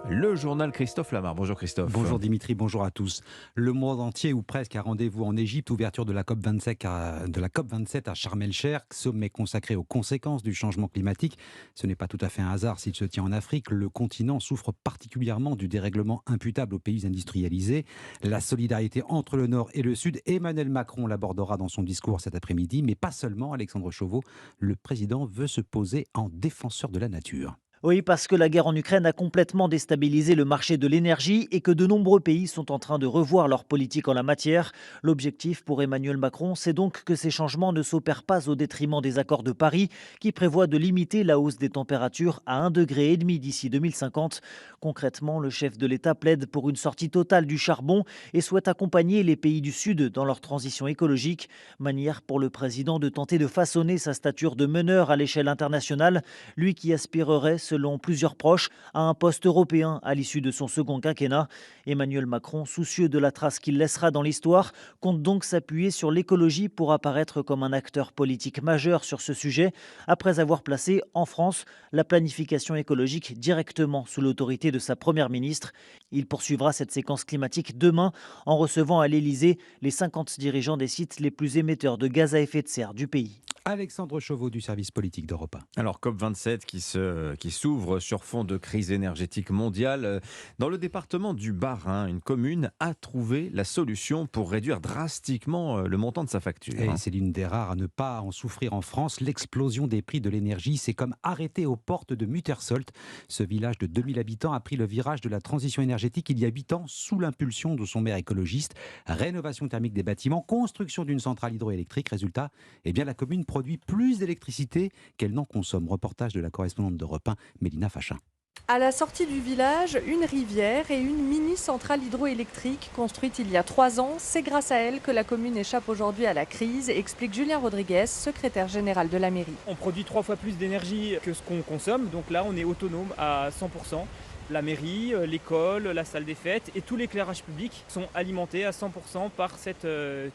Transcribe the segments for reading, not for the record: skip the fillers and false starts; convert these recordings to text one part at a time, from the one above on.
Le journal Christophe Lamar. Bonjour Christophe. Bonjour Dimitri, bonjour à tous. Le monde entier ou presque a rendez-vous en Égypte, ouverture de la COP27 à Sharm el-Sheikh, sommet consacré aux conséquences du changement climatique. Ce n'est pas tout à fait un hasard s'il se tient en Afrique. Le continent souffre particulièrement du dérèglement imputable aux pays industrialisés. La solidarité entre le Nord et le Sud, Emmanuel Macron l'abordera dans son discours cet après-midi, mais pas seulement. Alexandre Chauveau, le président veut se poser en défenseur de la nature. Oui, parce que la guerre en Ukraine a complètement déstabilisé le marché de l'énergie et que de nombreux pays sont en train de revoir leur politique en la matière. L'objectif pour Emmanuel Macron, c'est donc que ces changements ne s'opèrent pas au détriment des accords de Paris qui prévoient de limiter la hausse des températures à 1,5 degré d'ici 2050. Concrètement, le chef de l'État plaide pour une sortie totale du charbon et souhaite accompagner les pays du Sud dans leur transition écologique. Manière pour le président de tenter de façonner sa stature de meneur à l'échelle internationale, lui qui aspirerait, selon plusieurs proches, à un poste européen à l'issue de son second quinquennat. Emmanuel Macron, soucieux de la trace qu'il laissera dans l'histoire, compte donc s'appuyer sur l'écologie pour apparaître comme un acteur politique majeur sur ce sujet, après avoir placé en France la planification écologique directement sous l'autorité de sa première ministre. Il poursuivra cette séquence climatique demain en recevant à l'Élysée les 50 dirigeants des sites les plus émetteurs de gaz à effet de serre du pays. Alexandre Chauveau du service politique d'Europe 1. Alors COP27 qui s'ouvre sur fond de crise énergétique mondiale. Dans le département du Bas-Rhin, une commune a trouvé la solution pour réduire drastiquement le montant de sa facture. Et c'est l'une des rares à ne pas en souffrir en France. L'explosion des prix de l'énergie s'est comme arrêtée aux portes de Muttersolt. Ce village de 2000 habitants a pris le virage de la transition énergétique il y a 8 ans sous l'impulsion de son maire écologiste. Rénovation thermique des bâtiments, construction d'une centrale hydroélectrique. Résultat, la commune produit plus d'électricité qu'elle n'en consomme. Reportage de la correspondante d'Europe 1, Mélina Fachin. À la sortie du village, une rivière et une mini-centrale hydroélectrique construite il y a 3 ans. C'est grâce à elle que la commune échappe aujourd'hui à la crise, explique Julien Rodriguez, secrétaire général de la mairie. On produit 3 fois plus d'énergie que ce qu'on consomme, donc là on est autonome à 100%. La mairie, l'école, la salle des fêtes et tout l'éclairage public sont alimentés à 100% par cette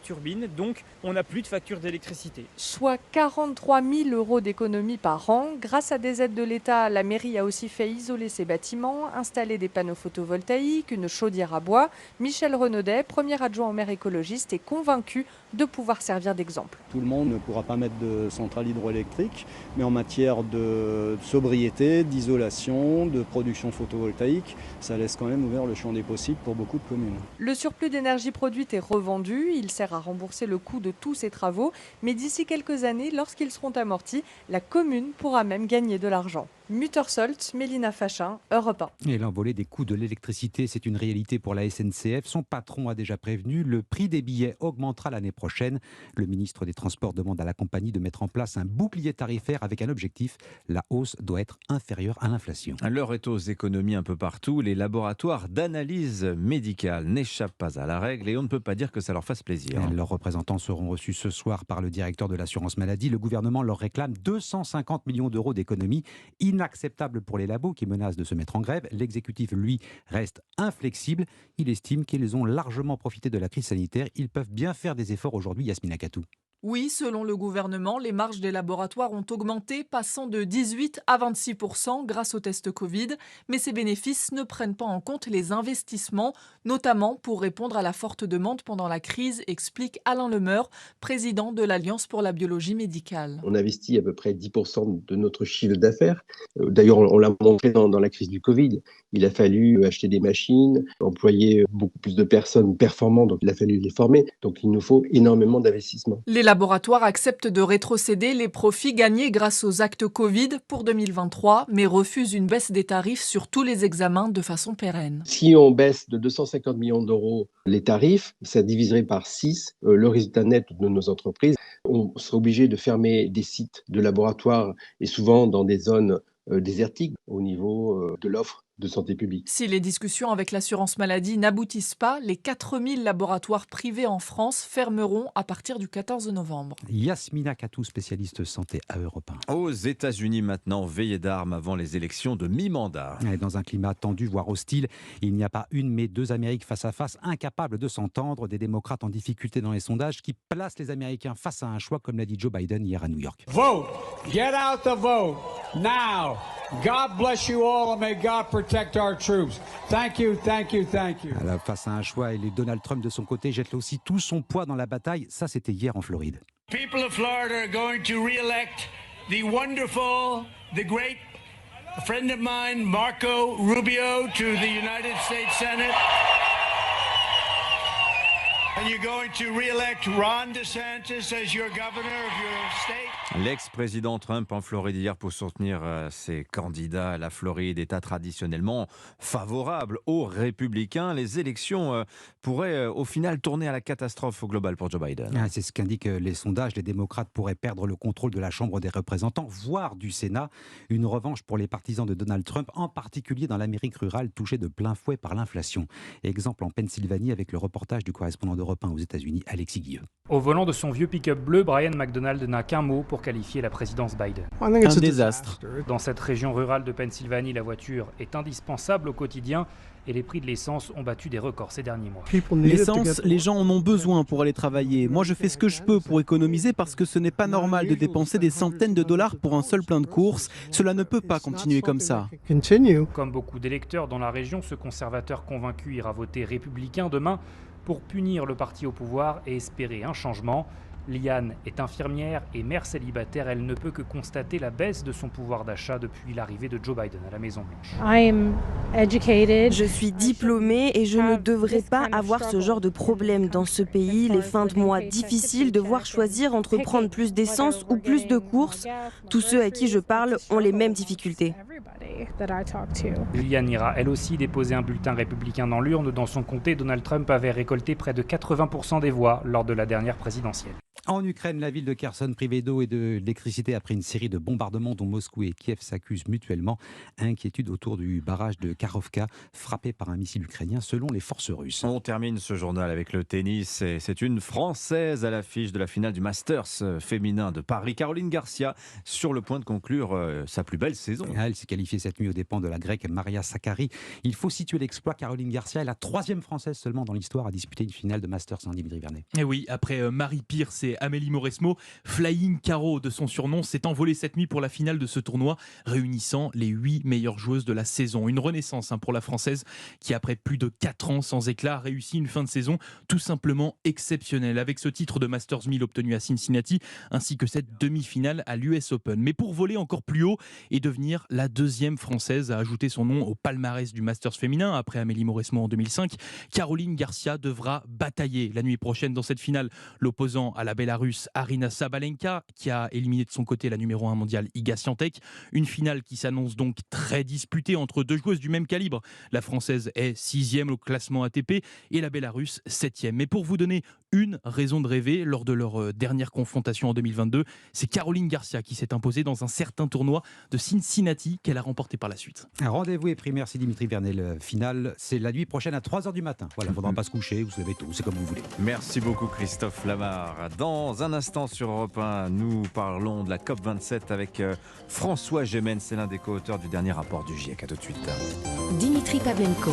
turbine. Donc on n'a plus de facture d'électricité. Soit 43 000 € d'économie par an. Grâce à des aides de l'État, la mairie a aussi fait isoler ses bâtiments, installer des panneaux photovoltaïques, une chaudière à bois. Michel Renaudet, premier adjoint au maire écologiste, est convaincu de pouvoir servir d'exemple. Tout le monde ne pourra pas mettre de centrale hydroélectrique, mais en matière de sobriété, d'isolation, de production photovoltaïque, ça laisse quand même ouvert le champ des possibles pour beaucoup de communes. Le surplus d'énergie produite est revendu, il sert à rembourser le coût de tous ces travaux, mais d'ici quelques années, lorsqu'ils seront amortis, la commune pourra même gagner de l'argent. Muttersolt, Mélina Fachin, Europe 1. Et l'envolée des coûts de l'électricité, c'est une réalité pour la SNCF. Son patron a déjà prévenu, le prix des billets augmentera l'année prochaine. Le ministre des Transports demande à la compagnie de mettre en place un bouclier tarifaire avec un objectif. La hausse doit être inférieure à l'inflation. L'heure est aux économies un peu partout. Les laboratoires d'analyse médicale n'échappent pas à la règle et on ne peut pas dire que ça leur fasse plaisir. Leurs représentants seront reçus ce soir par le directeur de l'assurance maladie. Le gouvernement leur réclame 250 millions d'euros d'économies. Inacceptable pour les labos qui menacent de se mettre en grève. L'exécutif, lui, reste inflexible. Il estime qu'ils ont largement profité de la crise sanitaire. Ils peuvent bien faire des efforts aujourd'hui, Yasmina Katou. Oui, selon le gouvernement, les marges des laboratoires ont augmenté, passant de 18 à 26% grâce aux tests Covid. Mais ces bénéfices ne prennent pas en compte les investissements, notamment pour répondre à la forte demande pendant la crise, explique Alain Lemeur, président de l'Alliance pour la biologie médicale. On investit à peu près 10% de notre chiffre d'affaires. D'ailleurs, on l'a montré dans la crise du Covid. Il a fallu acheter des machines, employer beaucoup plus de personnes performantes, donc il a fallu les former. Donc il nous faut énormément d'investissements. Les laboratoires acceptent de rétrocéder les profits gagnés grâce aux actes Covid pour 2023, mais refusent une baisse des tarifs sur tous les examens de façon pérenne. Si on baisse de 250 millions d'euros les tarifs, ça diviserait par 6 le résultat net de nos entreprises. On serait obligé de fermer des sites de laboratoires et souvent dans des zones désertiques au niveau de l'offre de santé publique. Si les discussions avec l'assurance maladie n'aboutissent pas, les 4000 laboratoires privés en France fermeront à partir du 14 novembre. Yasmina Katou, spécialiste santé à Europe 1. Aux États-Unis maintenant, veillée d'armes avant les élections de mi-mandat. Et dans un climat tendu, voire hostile, il n'y a pas une mais deux Amériques face à face, incapables de s'entendre. Des démocrates en difficulté dans les sondages qui placent les Américains face à un choix, comme l'a dit Joe Biden hier à New York. Vote! Get out the vote! Now! God bless you all and may God protect protect our troops. Thank you, thank you, thank you. Alors, face à un choix, et les Donald Trump de son côté jette aussi tout son poids dans la bataille. Ça, c'était hier en Floride. People of Florida are going to re-elect the wonderful, the great friend of mine, Marco Rubio, to the United States Senate. And you're going to re-elect Ron DeSantis as your governor of your state. L'ex-président Trump en Floride hier pour soutenir ses candidats. La Floride, État traditionnellement favorable aux républicains. Les élections pourraient au final tourner à la catastrophe au global pour Joe Biden. C'est ce qu'indiquent les sondages. Les démocrates pourraient perdre le contrôle de la Chambre des représentants, voire du Sénat. Une revanche pour les partisans de Donald Trump, en particulier dans l'Amérique rurale touchée de plein fouet par l'inflation. Exemple en Pennsylvanie avec le reportage du correspondant d'Europe 1 aux États-Unis, Alexis Guilleux. Au volant de son vieux pick-up bleu, Brian McDonald n'a qu'un mot pour qualifier la présidence Biden. Un désastre. Dans cette région rurale de Pennsylvanie, la voiture est indispensable au quotidien et les prix de l'essence ont battu des records ces derniers mois. L'essence, les gens en ont besoin pour aller travailler. Moi, je fais ce que je peux pour économiser parce que ce n'est pas normal de dépenser des centaines de dollars pour un seul plein de courses. Cela ne peut pas continuer comme ça. Comme beaucoup d'électeurs dans la région, ce conservateur convaincu ira voter républicain demain pour punir le parti au pouvoir et espérer un changement. Liane est infirmière et mère célibataire. Elle ne peut que constater la baisse de son pouvoir d'achat depuis l'arrivée de Joe Biden à la Maison-Blanche. Je suis diplômée et je ne devrais pas avoir ce genre de problème dans ce pays. Les fins de mois difficiles, devoir choisir entre prendre plus d'essence ou plus de courses. Tous ceux à qui je parle ont les mêmes difficultés. Liane ira elle aussi déposer un bulletin républicain dans l'urne. Dans son comté, Donald Trump avait récolté près de 80% des voix lors de la dernière présidentielle. En Ukraine, la ville de Kherson privée d'eau et d'électricité après une série de bombardements dont Moscou et Kiev s'accusent mutuellement. Inquiétude autour du barrage de Karovka frappé par un missile ukrainien selon les forces russes. On termine ce journal avec le tennis. C'est une Française à l'affiche de la finale du Masters féminin de Paris. Caroline Garcia sur le point de conclure sa plus belle saison. Elle s'est qualifiée cette nuit aux dépens de la Grecque Maria Sakkari. Il faut situer l'exploit. Caroline Garcia est la 3e Française seulement dans l'histoire à disputer une finale de Masters, Dimitri Vernet. Et oui, après Marie Pierce et Amélie Mauresmo, Flying Caro de son surnom, s'est envolée cette nuit pour la finale de ce tournoi, réunissant les 8 meilleures joueuses de la saison. Une renaissance pour la Française qui, après plus de 4 ans sans éclat, a réussi une fin de saison tout simplement exceptionnelle, avec ce titre de Masters 1000 obtenu à Cincinnati, ainsi que cette demi-finale à l'US Open. Mais pour voler encore plus haut et devenir la 2e Française à ajouter son nom au palmarès du Masters féminin, après Amélie Mauresmo en 2005, Caroline Garcia devra batailler la nuit prochaine dans cette finale, l'opposant à la Bélarusse Aryna Sabalenka, qui a éliminé de son côté la numéro 1 mondiale Iga Swiatek. Une finale qui s'annonce donc très disputée entre deux joueuses du même calibre. La Française est 6e au classement ATP et la Bélarusse 7e. Mais pour vous donner une raison de rêver, lors de leur dernière confrontation en 2022, c'est Caroline Garcia qui s'est imposée dans un certain tournoi de Cincinnati qu'elle a remporté par la suite. Un rendez-vous est pris, merci Dimitri Vernet. Le final, c'est la nuit prochaine à 3h du matin. Voilà, il ne faudra pas se coucher, vous savez tout, c'est comme vous voulez. Merci beaucoup Christophe Lamar. Dans un instant sur Europe 1, nous parlons de la COP27 avec François Gémen, c'est l'un des co-auteurs du dernier rapport du GIEC. À tout de suite. Dimitri Pavlenko.